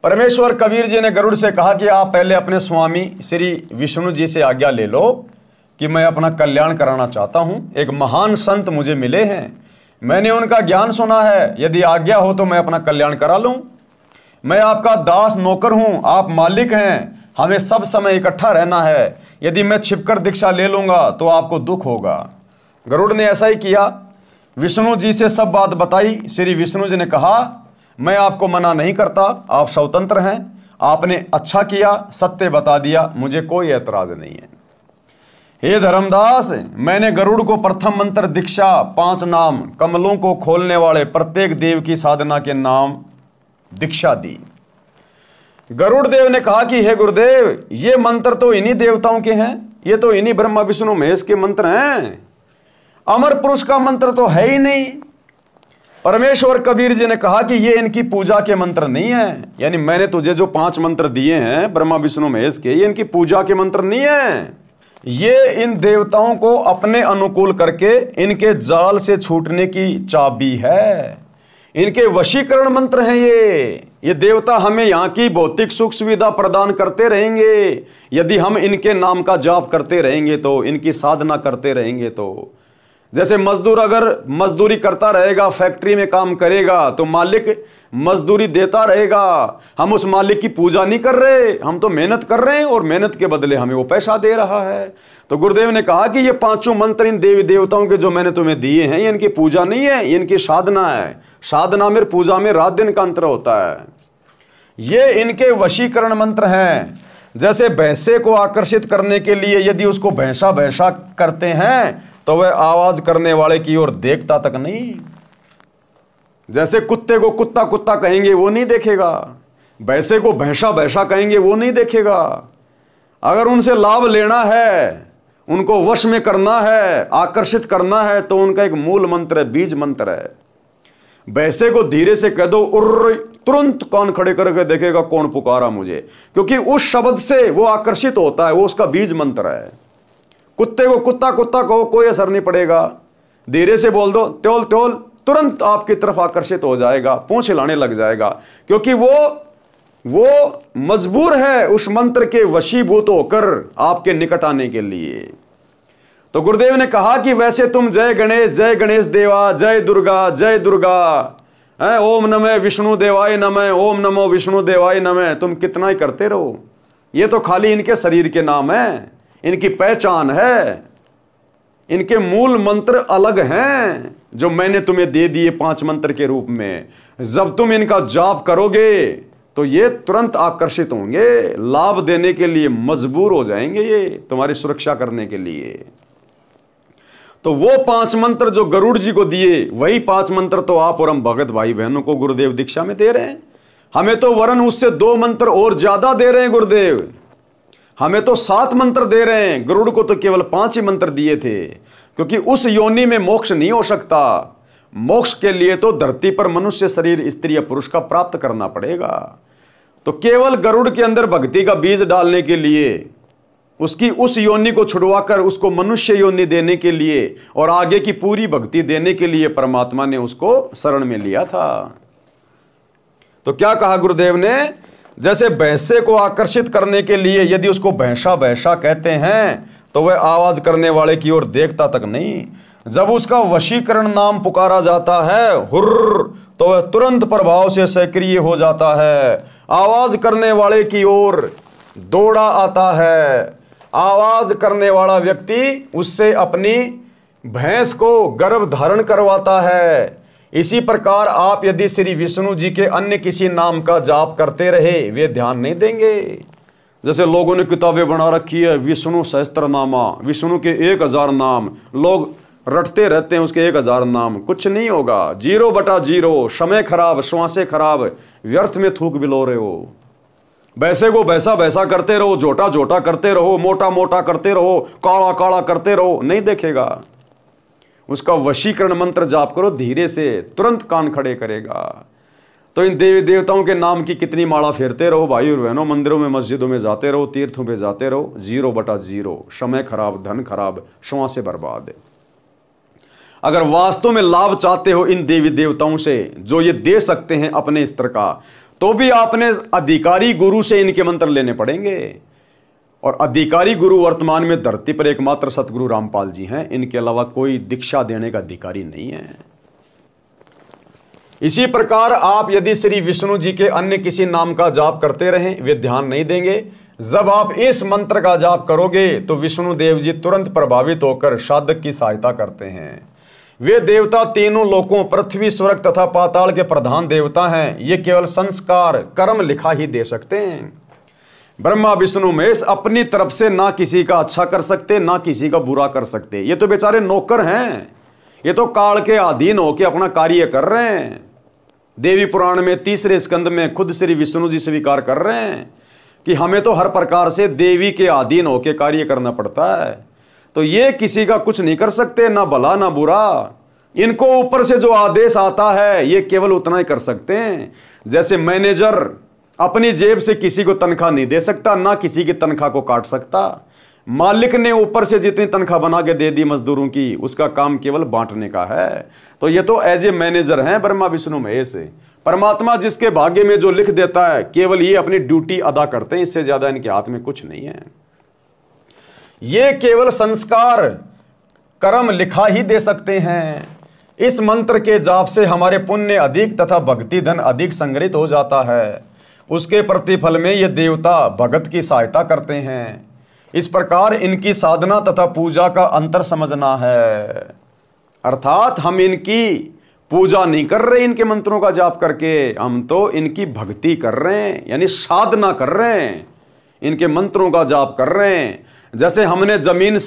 परमेश्वर कबीर जी ने गरुड़ से कहा कि आप पहले अपने स्वामी श्री विष्णु जी से आज्ञा ले लो कि मैं अपना कल्याण कराना चाहता हूँ। एक महान संत मुझे मिले हैं, मैंने उनका ज्ञान सुना है, यदि आज्ञा हो तो मैं अपना कल्याण करा लूँ। मैं आपका दास नौकर हूँ, आप मालिक हैं, हमें सब समय इकट्ठा रहना है। यदि मैं छिपकर दीक्षा ले लूँगा तो आपको दुख होगा। गरुड़ ने ऐसा ही किया, विष्णु जी से सब बात बताई। श्री विष्णु जी ने कहा, मैं आपको मना नहीं करता, आप स्वतंत्र हैं, आपने अच्छा किया, सत्य बता दिया, मुझे कोई ऐतराज नहीं है। हे धर्मदास, मैंने गरुड़ को प्रथम मंत्र दीक्षा 5 नाम कमलों को खोलने वाले प्रत्येक देव की साधना के नाम दीक्षा दी। गरुड़ देव ने कहा कि हे गुरुदेव, ये मंत्र तो इन्हीं देवताओं के हैं, ये तो इन्हीं ब्रह्मा विष्णु महेश के मंत्र हैं, अमर पुरुष का मंत्र तो है ही नहीं। परमेश्वर कबीर जी ने कहा कि ये इनकी पूजा के मंत्र नहीं है, यानी मैंने तुझे जो 5 मंत्र दिए हैं ब्रह्मा विष्णु महेश के, ये इनकी पूजा के मंत्र नहीं है। ये इन देवताओं को अपने अनुकूल करके इनके जाल से छूटने की चाबी है, इनके वशीकरण मंत्र हैं ये देवता हमें यहाँ की भौतिक सुख सुविधा प्रदान करते रहेंगे यदि हम इनके नाम का जाप करते रहेंगे, तो इनकी साधना करते रहेंगे। तो जैसे मजदूर अगर मजदूरी करता रहेगा, फैक्ट्री में काम करेगा, तो मालिक मजदूरी देता रहेगा। हम उस मालिक की पूजा नहीं कर रहे, हम तो मेहनत कर रहे हैं और मेहनत के बदले हमें वो पैसा दे रहा है। तो गुरुदेव ने कहा कि ये 5 मंत्र इन देवी देवताओं के जो मैंने तुम्हें दिए हैं, ये इनकी पूजा नहीं है, ये इनकी साधना है। साधना में पूजा में रात दिन का अंतर होता है। ये इनके वशीकरण मंत्र हैं। जैसे भैंसे को आकर्षित करने के लिए यदि उसको भैंसा भैंसा करते हैं तो वह आवाज करने वाले की ओर देखता तक नहीं। जैसे कुत्ते को कुत्ता कुत्ता कहेंगे वो नहीं देखेगा, भैंसे को भैंसा भैंसा कहेंगे वो नहीं देखेगा। अगर उनसे लाभ लेना है, उनको वश में करना है, आकर्षित करना है, तो उनका एक मूल मंत्र है, बीज मंत्र है। भैंसे को धीरे से कह दो उर्र, तुरंत कान खड़े करके देखेगा कौन पुकारा मुझे, क्योंकि उस शब्द से वो आकर्षित होता है, वो उसका बीज मंत्र है। कुत्ते को कुत्ता कुत्ता कहो, कोई असर नहीं पड़ेगा। धीरे से बोल दो त्योल त्योल, तुरंत आपकी तरफ आकर्षित हो जाएगा, पूंछ हिलाने लग जाएगा, क्योंकि वो मजबूर है उस मंत्र के वशीभूत होकर आपके निकट आने के लिए। तो गुरुदेव ने कहा कि वैसे तुम जय गणेश देवा, जय दुर्गा, ओम नमः विष्णु देवाय नमः, ओम नमो विष्णु देवाय नमः, तुम कितना ही करते रहो। ये तो खाली इनके शरीर के नाम है, इनकी पहचान है, इनके मूल मंत्र अलग हैं जो मैंने तुम्हें दे दिए 5 मंत्र के रूप में। जब तुम इनका जाप करोगे तो ये तुरंत आकर्षित होंगे, लाभ देने के लिए मजबूर हो जाएंगे, ये तुम्हारी सुरक्षा करने के लिए। तो वो 5 मंत्र जो गरुड़ जी को दिए, वही 5 मंत्र तो आप और हम भगत भाई बहनों को गुरुदेव दीक्षा में दे रहे हैं। हमें तो वरन उससे 2 मंत्र और ज्यादा दे रहे हैं गुरुदेव, हमें तो 7 मंत्र दे रहे हैं। गरुड़ को तो केवल 5 ही मंत्र दिए थे, क्योंकि उस योनि में मोक्ष नहीं हो सकता। मोक्ष के लिए तो धरती पर मनुष्य शरीर स्त्री या पुरुष का प्राप्त करना पड़ेगा। तो केवल गरुड़ के अंदर भक्ति का बीज डालने के लिए, उसकी उस योनि को छुड़वाकर उसको मनुष्य योनि देने के लिए और आगे की पूरी भक्ति देने के लिए परमात्मा ने उसको शरण में लिया था। तो क्या कहा गुरुदेव ने, जैसे भैंसे को आकर्षित करने के लिए यदि उसको भैंसा भैंसा कहते हैं तो वह आवाज करने वाले की ओर देखता तक नहीं। जब उसका वशीकरण नाम पुकारा जाता है हुर्र, तो वह तुरंत प्रभाव से सक्रिय हो जाता है, आवाज करने वाले की ओर दौड़ा आता है। आवाज करने वाला व्यक्ति उससे अपनी भैंस को गर्भ धारण करवाता है। इसी प्रकार आप यदि श्री विष्णु जी के अन्य किसी नाम का जाप करते रहे, वे ध्यान नहीं देंगे। जैसे लोगों ने किताबें बना रखी है, विष्णु सहस्त्रनामा, विष्णु के 1000 नाम, लोग रटते रहते हैं उसके 1000 नाम, कुछ नहीं होगा। 0/0, समय खराब, श्वासें खराब, व्यर्थ में थूक बिलो रहे हो। वैसे को वैसा वैसा करते रहो, झोटा झोटा करते रहो, मोटा मोटा करते रहो, काला काला करते रहो, नहीं देखेगा। उसका वशीकरण मंत्र जाप करो, धीरे से तुरंत कान खड़े करेगा। तो इन देवी देवताओं के नाम की कितनी माला फेरते रहो भाई और बहनों, मंदिरों में मस्जिदों में जाते रहो, तीर्थों पे जाते रहो। 0/0, समय खराब, धन खराब, श्वासें बर्बाद। अगर वास्तव में लाभ चाहते हो इन देवी देवताओं से जो ये दे सकते हैं अपने स्तर का, तो भी आपने अधिकारी गुरु से इनके मंत्र लेने पड़ेंगे। और अधिकारी गुरु वर्तमान में धरती पर एकमात्र सतगुरु रामपाल जी हैं, इनके अलावा कोई दीक्षा देने का अधिकारी नहीं है। इसी प्रकार आप यदि श्री विष्णु जी के अन्य किसी नाम का जाप करते रहें, वे ध्यान नहीं देंगे। जब आप इस मंत्र का जाप करोगे तो विष्णु देव जी तुरंत प्रभावित होकर साधक की सहायता करते हैं। वे देवता तीनों लोकों पृथ्वी, स्वर्ग तथा पाताल के प्रधान देवता हैं। ये केवल संस्कार कर्म लिखा ही दे सकते हैं। ब्रह्मा विष्णु महेश अपनी तरफ से ना किसी का अच्छा कर सकते, ना किसी का बुरा कर सकते। ये तो बेचारे नौकर हैं, ये तो काल के अधीन होकर अपना कार्य कर रहे हैं। देवी पुराण में 3रे स्कंद में खुद श्री विष्णु जी स्वीकार कर रहे हैं कि हमें तो हर प्रकार से देवी के अधीन होकर कार्य करना पड़ता है। तो ये किसी का कुछ नहीं कर सकते, ना भला ना बुरा। इनको ऊपर से जो आदेश आता है ये केवल उतना ही कर सकते हैं। जैसे मैनेजर अपनी जेब से किसी को तनख्वाह नहीं दे सकता, ना किसी की तनख्वाह को काट सकता। मालिक ने ऊपर से जितनी तनख्वाह बना के दे दी मजदूरों की, उसका काम केवल बांटने का है। तो ये तो एज ए मैनेजर हैं ब्रह्मा विष्णु महेश। परमात्मा जिसके भाग्य में जो लिख देता है, केवल ये अपनी ड्यूटी अदा करते हैं, इससे ज्यादा इनके हाथ में कुछ नहीं है। ये केवल संस्कार कर्म लिखा ही दे सकते हैं। इस मंत्र के जाप से हमारे पुण्य अधिक तथा भक्ति धन अधिक संग्रहित हो जाता है। उसके प्रतिफल में ये देवता भगत की सहायता करते हैं। इस प्रकार इनकी साधना तथा पूजा का अंतर समझना है। अर्थात हम इनकी पूजा नहीं कर रहे इनके मंत्रों का जाप करके, हम तो इनकी भक्ति कर रहे हैं, यानी साधना कर रहे हैं, इनके मंत्रों का जाप कर रहे हैं। जैसे हमने जमीन